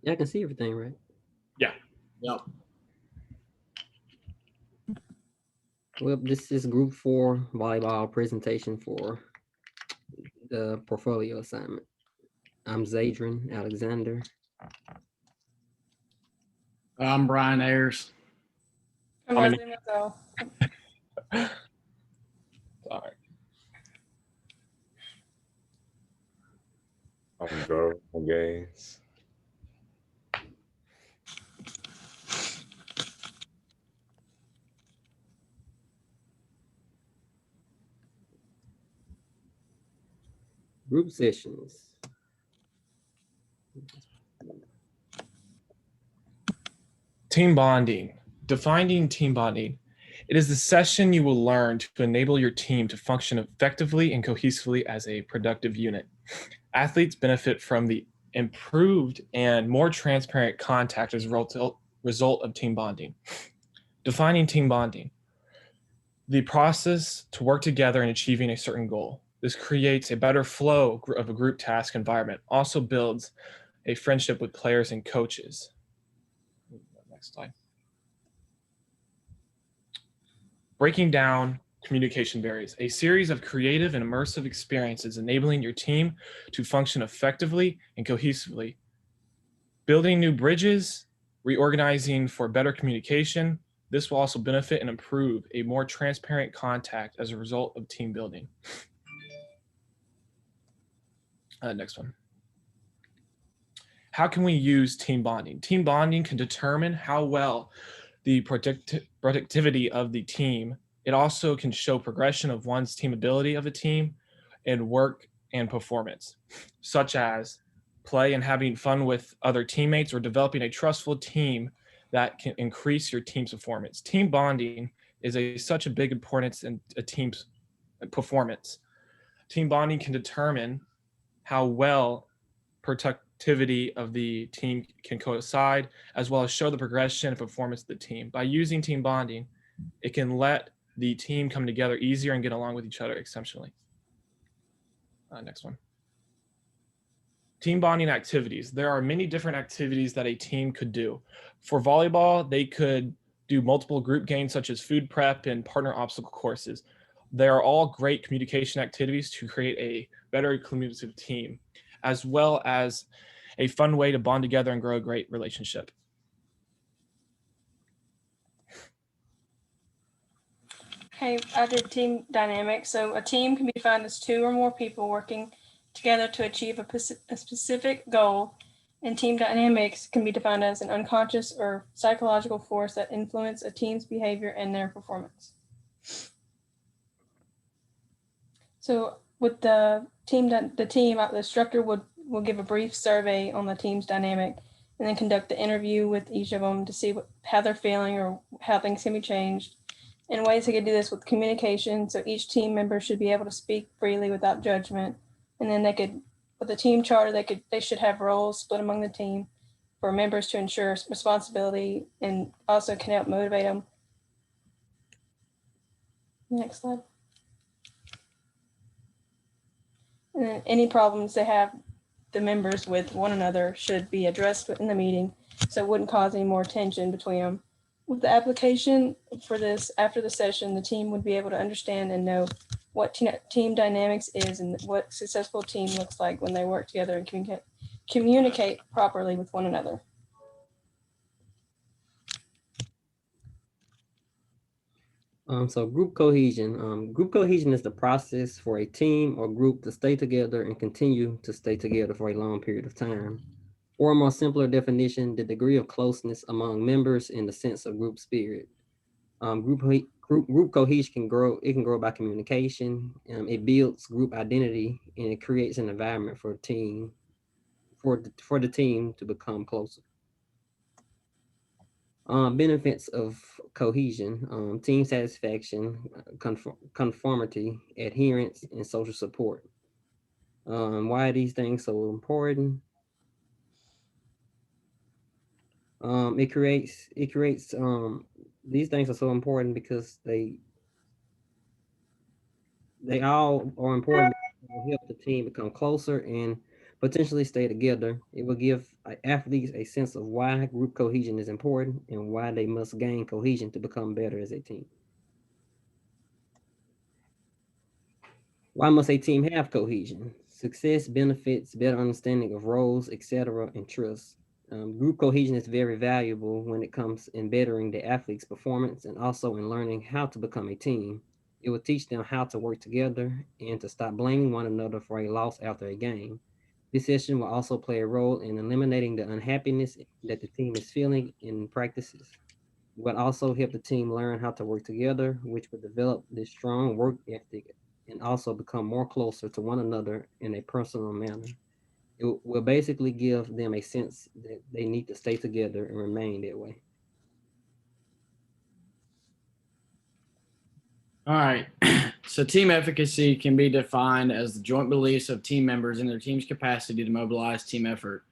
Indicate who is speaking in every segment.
Speaker 1: Yeah, I can see everything, right?
Speaker 2: Yeah.
Speaker 3: Yep.
Speaker 1: Well, this is group 4 volleyball presentation for the portfolio assignment. I'm Zadrin Alexander.
Speaker 3: I'm Brian Ayers.
Speaker 4: I'm
Speaker 2: I'm
Speaker 4: Leslie Mazel.
Speaker 2: Sorry.
Speaker 5: I'm Joe Gaines.
Speaker 1: Group sessions.
Speaker 2: Team bonding. Defining team bonding. It is the session you will learn to enable your team to function effectively and cohesively as a productive unit. Athletes benefit from the improved and more transparent contact as a result of team bonding. Defining team bonding. The process to work together in achieving a certain goal. This creates a better flow of a group task environment, also builds a friendship with players and coaches. Next slide. Breaking down communication barriers, a series of creative and immersive experiences enabling your team to function effectively and cohesively. Building new bridges, reorganizing for better communication. This will also benefit and improve a more transparent contact as a result of team building. Next one. How can we use team bonding? Team bonding can determine how well the productivity of the team. It also can show progression of one's team ability of a team and work and performance, such as play and having fun with other teammates or developing a trustful team that can increase your team's performance. Team bonding is such a big importance in a team's performance. Team bonding can determine how well productivity of the team can coincide, as well as show the progression and performance of the team. By using team bonding, it can let the team come together easier and get along with each other exceptionally. Next one. Team bonding activities. There are many different activities that a team could do. For volleyball, they could do multiple group games such as food prep and partner obstacle courses. They are all great communication activities to create a better communicative team, as well as a fun way to bond together and grow a great relationship.
Speaker 4: Hey, I did team dynamics. So a team can be defined as 2 or more people working together to achieve a specific goal. And team dynamics can be defined as an unconscious or psychological force that influence a team's behavior and their performance. So with the instructor will give a brief survey on the team's dynamic and then conduct the interview with each of them to see how they're feeling or how things can be changed. And ways they could do this with communication. So each team member should be able to speak freely without judgment. And then they could, with the team charter, they should have roles split among the team for members to ensure responsibility and also can help motivate them. Next slide. And then any problems they have, the members with one another should be addressed in the meeting so it wouldn't cause any more tension between them. With the application for this, after the session, the team would be able to understand and know what team dynamics is and what a successful team looks like when they work together and communicate properly with one another.
Speaker 1: So group cohesion. Group cohesion is the process for a team or group to stay together and continue to stay together for a long period of time. Or a more simpler definition, the degree of closeness among members in the sense of group spirit. Group cohesion can grow. It can grow by communication. It builds group identity and it creates an environment for a team, for the team to become closer. Benefits of cohesion: team satisfaction, conformity, adherence, and social support. Why are these things so important? It creates these things are so important because they all are important because they help the team become closer and potentially stay together. It will give athletes a sense of why group cohesion is important and why they must gain cohesion to become better as a team. Why must a team have cohesion? Success benefits better understanding of roles, etc., and trust. Group cohesion is very valuable when it comes in bettering the athlete's performance and also in learning how to become a team. It will teach them how to work together and to stop blaming one another for a loss after a game. This session will also play a role in eliminating the unhappiness that the team is feeling in practices. It will also help the team learn how to work together, which will develop this strong work ethic and also become more closer to one another in a personal manner. It will basically give them a sense that they need to stay together and remain that way.
Speaker 3: All right. So team efficacy can be defined as the joint beliefs of team members in their team's capacity to mobilize team effort.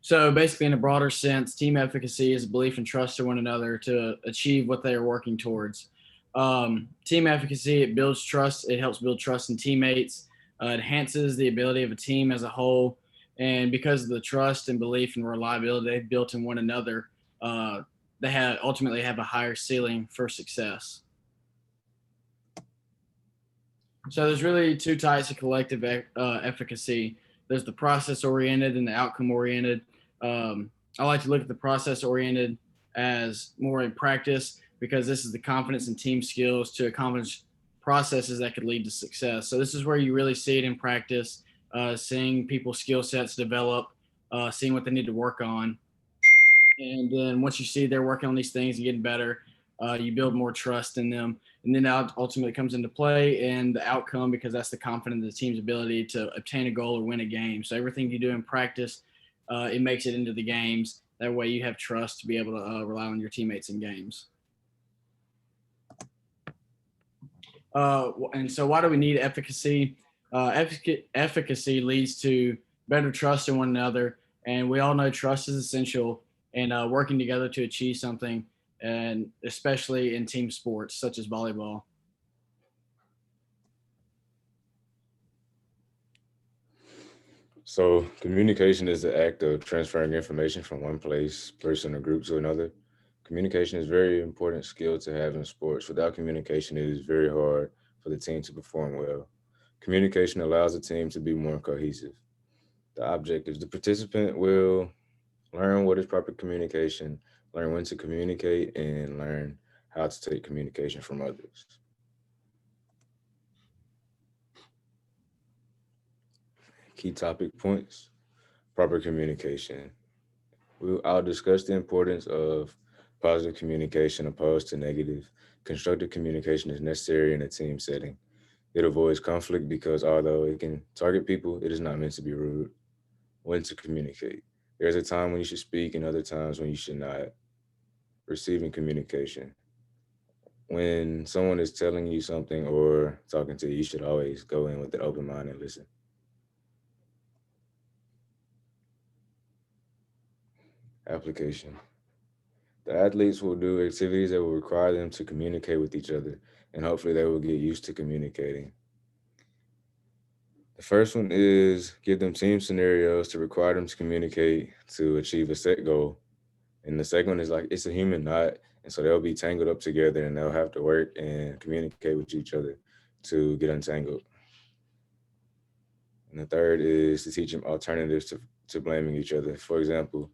Speaker 3: So basically, in a broader sense, team efficacy is a belief and trust in one another to achieve what they are working towards. Team efficacy, it builds trust. It helps build trust in teammates. It enhances the ability of a team as a whole. And because of the trust and belief and reliability they've built in one another, they ultimately have a higher ceiling for success. So there's really two types of collective efficacy. There's the process oriented and the outcome oriented. I like to look at the process oriented as more in practice because this is the confidence and team skills to accomplish processes that could lead to success. So this is where you really see it in practice, seeing people's skill sets develop, seeing what they need to work on. And then once you see they're working on these things and getting better, you build more trust in them. And then that ultimately comes into play and the outcome, because that's the confidence in the team's ability to obtain a goal or win a game. So everything you do in practice, it makes it into the games. That way you have trust to be able to rely on your teammates in games. And so why do we need efficacy? Efficacy leads to better trust in one another. And we all know trust is essential in working together to achieve something, and especially in team sports such as volleyball.
Speaker 5: So communication is the act of transferring information from one person, or group to another. Communication is a very important skill to have in sports. Without communication, it is very hard for the team to perform well. Communication allows the team to be more cohesive. The objectives: the participant will learn what is proper communication, learn when to communicate, and learn how to take communication from others. Key topic points: proper communication. I'll discuss the importance of positive communication opposed to negative. Constructive communication is necessary in a team setting. It avoids conflict because although it can target people, it is not meant to be rude. When to communicate. There's a time when you should speak and other times when you should not. Receiving communication. When someone is telling you something or talking to you, you should always go in with an open mind and listen. Application. The athletes will do activities that will require them to communicate with each other, and hopefully they will get used to communicating. The first one is give them team scenarios to require them to communicate to achieve a set goal. And the second one is like it's a human knot, and so they'll be tangled up together and they'll have to work and communicate with each other to get untangled. And the third is to teach them alternatives to blaming each other. For example,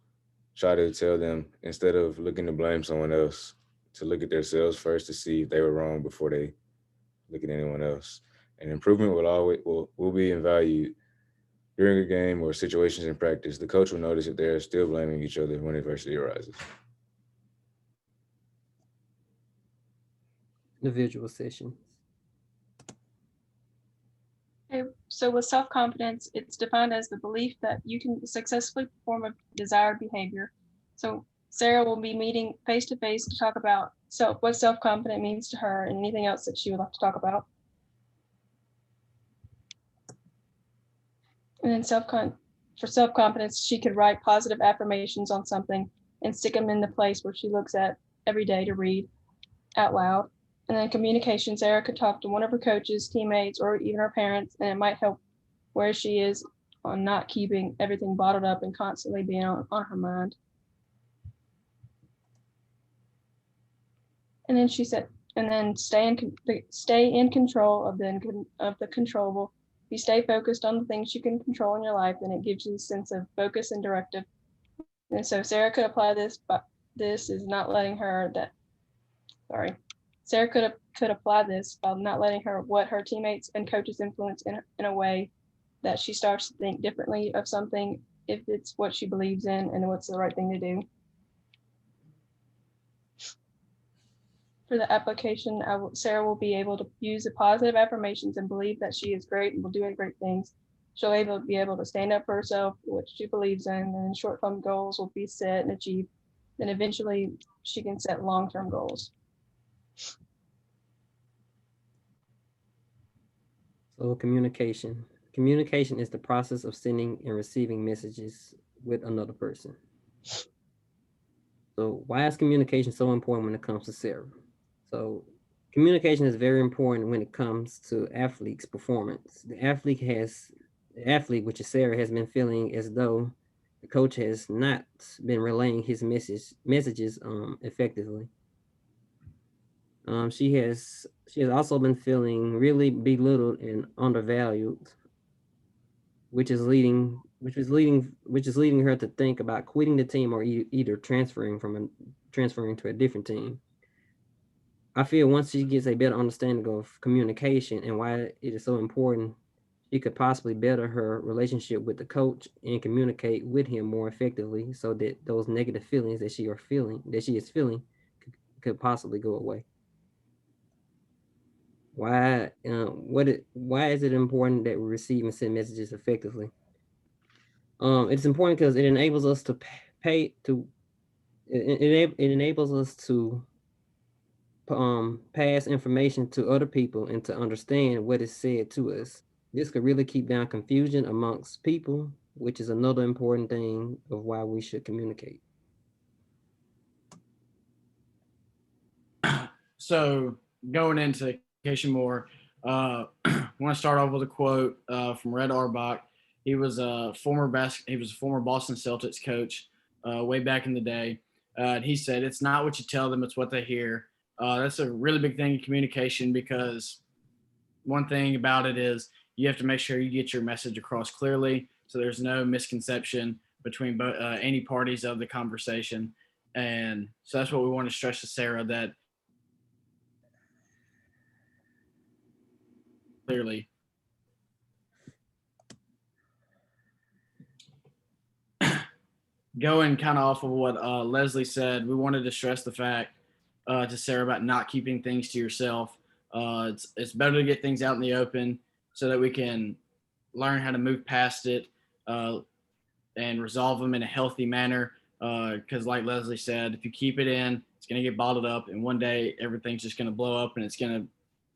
Speaker 5: try to tell them instead of looking to blame someone else, to look at themselves first to see if they were wrong before they look at anyone else. And improvement will be in value during a game or situations in practice. The coach will notice if they're still blaming each other when adversity arises.
Speaker 1: Individual sessions.
Speaker 4: Okay, so with self-confidence, it's defined as the belief that you can successfully perform a desired behavior. So Sarah will be meeting face-to-face to talk about what self-confident means to her and anything else that she would like to talk about. And then for self-confidence, she could write positive affirmations on something and stick them in the place where she looks at every day to read out loud. And then communication, Sarah could talk to one of her coaches, teammates, or even her parents, and it might help where she is on not keeping everything bottled up and constantly being on her mind. And then she said, and then stay in control of the controllable. If you stay focused on the things you can control in your life, then it gives you a sense of focus and directive. And so Sarah could apply this, but this is not letting her Sarah could apply this by not letting her teammates and coaches influence in a way that she starts to think differently of something if it's what she believes in and what's the right thing to do. For the application, Sarah will be able to use the positive affirmations and believe that she is great and will do great things. She'll be able to stand up for herself, what she believes in, and short-term goals will be set and achieved. Then eventually she can set long-term goals.
Speaker 1: So communication. Communication is the process of sending and receiving messages with another person. So why is communication so important when it comes to Sarah? So communication is very important when it comes to athletes' performance. The athlete, which is Sarah, has been feeling as though the coach has not been relaying his messages effectively. She has also been feeling really belittled and undervalued, which is leading her to think about quitting the team or either transferring to a different team. I feel once she gets a better understanding of communication and why it is so important, she could possibly better her relationship with the coach and communicate with him more effectively, so that those negative feelings that she is feeling could possibly go away. Why is it important that we receive and send messages effectively? It's important because it enables us to it enables us to pass information to other people and to understand what is said to us. This could really keep down confusion amongst people, which is another important thing of why we should communicate.
Speaker 3: So going into communication more, I want to start off with a quote from Red Auerbach. He was a former Boston Celtics coach way back in the day. He said, "It's not what you tell them; it's what they hear." That's a really big thing in communication, because one thing about it is you have to make sure you get your message across clearly, so there's no misconception between any parties of the conversation. And so that's what we want to stress to Sarah, that clearly. Going kind of off of what Leslie said, we wanted to stress the fact to Sarah about not keeping things to yourself. It's better to get things out in the open so that we can learn how to move past it and resolve them in a healthy manner. Because like Leslie said, if you keep it in, it's going to get bottled up, and one day everything's just going to blow up, and it's going to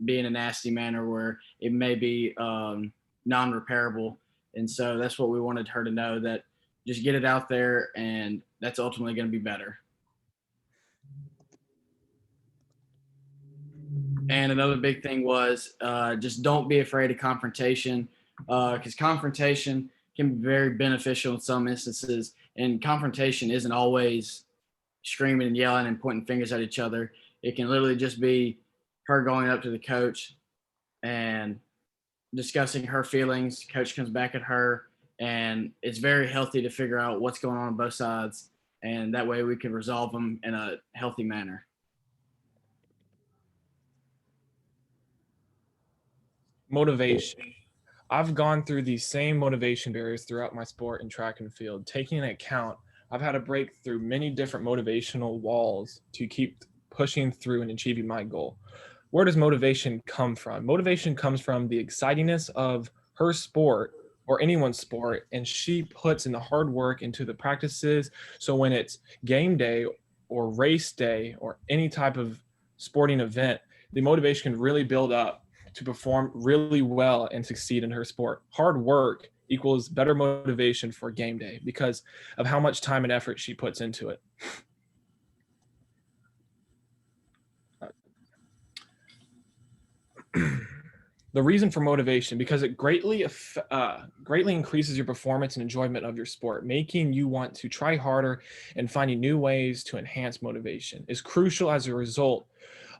Speaker 3: be in a nasty manner where it may be non-repairable. And so that's what we wanted her to know, that just get it out there, and that's ultimately going to be better. And another big thing was just don't be afraid of confrontation, because confrontation can be very beneficial in some instances. And confrontation isn't always screaming and yelling and pointing fingers at each other. It can literally just be her going up to the coach and discussing her feelings. Coach comes back at her, and it's very healthy to figure out what's going on both sides, and that way we can resolve them in a healthy manner.
Speaker 2: Motivation. I've gone through these same motivation barriers throughout my sport in track and field. Taking into account, I've had to break through many different motivational walls to keep pushing through and achieving my goal. Where does motivation come from? Motivation comes from the excitingness of her sport or anyone's sport, and she puts in the hard work into the practices. So when it's game day or race day or any type of sporting event, the motivation can really build up to perform really well and succeed in her sport. Hard work equals better motivation for game day because of how much time and effort she puts into it. The reason for motivation, because it greatly increases your performance and enjoyment of your sport, making you want to try harder and finding new ways to enhance motivation is crucial. As a result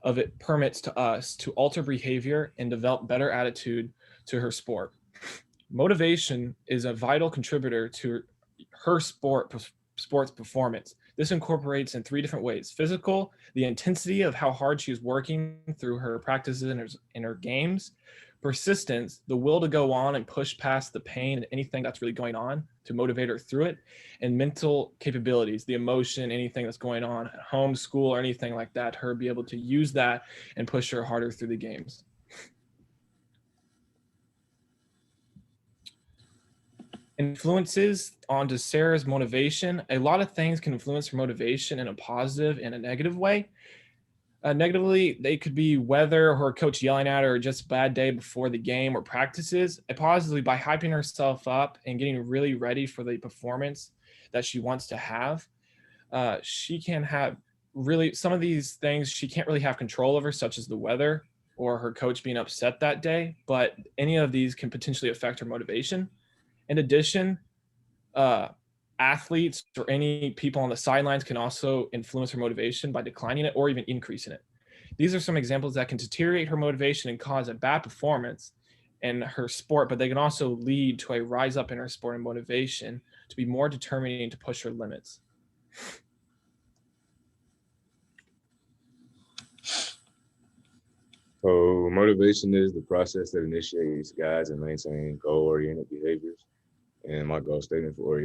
Speaker 2: of it permits to us to alter behavior and develop better attitude to her sport. Motivation is a vital contributor to her sports performance. This incorporates in 3 different ways: physical, the intensity of how hard she is working through her practices and her games; persistence, the will to go on and push past the pain and anything that's really going on to motivate her through it; and mental capabilities, the emotion, anything that's going on at home, school, or anything like that, her be able to use that and push her harder through the games. Influences onto Sarah's motivation. A lot of things can influence her motivation in a positive and a negative way. Negatively, they could be weather, her coach yelling at her, or just a bad day before the game or practices. Positively, by hyping herself up and getting really ready for the performance that she wants to have, she can have really some of these things she can't really have control over, such as the weather or her coach being upset that day, but any of these can potentially affect her motivation. In addition, athletes or any people on the sidelines can also influence her motivation by declining it or even increasing it. These are some examples that can deteriorate her motivation and cause a bad performance in her sport, but they can also lead to a rise up in her sport and motivation to be more determined to push her limits.
Speaker 5: So motivation is the process that initiates, guides, and maintains goal-oriented behaviors. And my goal statement for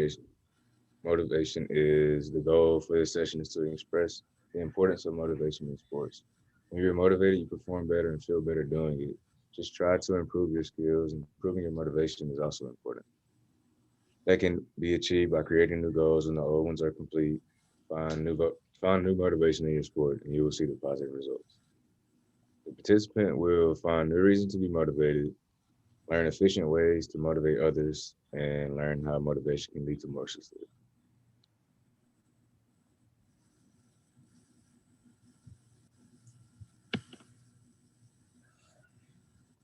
Speaker 5: motivation is: the goal for this session is to express the importance of motivation in sports. When you're motivated, you perform better and feel better doing it. Just try to improve your skills, and improving your motivation is also important. That can be achieved by creating new goals when the old ones are complete. Find new motivation in your sport, and you will see the positive results. The participant will find new reasons to be motivated, learn efficient ways to motivate others, and learn how motivation can lead to more success.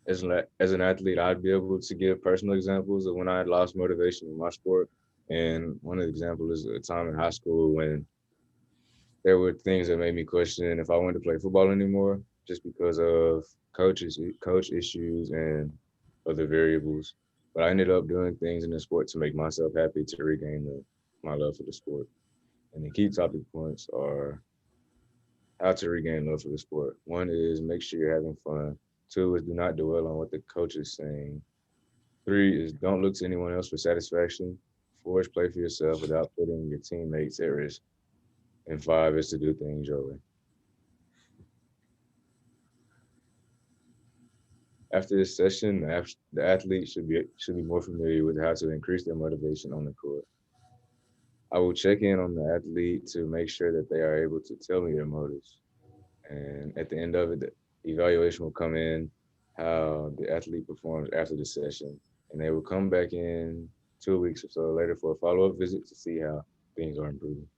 Speaker 5: As an athlete, I'd be able to give personal examples of when I had lost motivation in my sport. And one of the examples is a time in high school when there were things that made me question if I wanted to play football anymore, just because of coach issues and other variables. But I ended up doing things in the sport to make myself happy, to regain my love for the sport. And the key topic points are how to regain love for the sport. 1 is make sure you're having fun. 2 is do not dwell on what the coach is saying. 3 is don't look to anyone else for satisfaction. 4 is play for yourself without putting your teammates at risk. And 5 is to do things your way. After this session, the athlete should be more familiar with how to increase their motivation on the court. I will check in on the athlete to make sure that they are able to tell me their motives. And at the end of it, the evaluation will come in, how the athlete performs after the session. And they will come back in 2 weeks or so later for a follow-up visit to see how things are improving.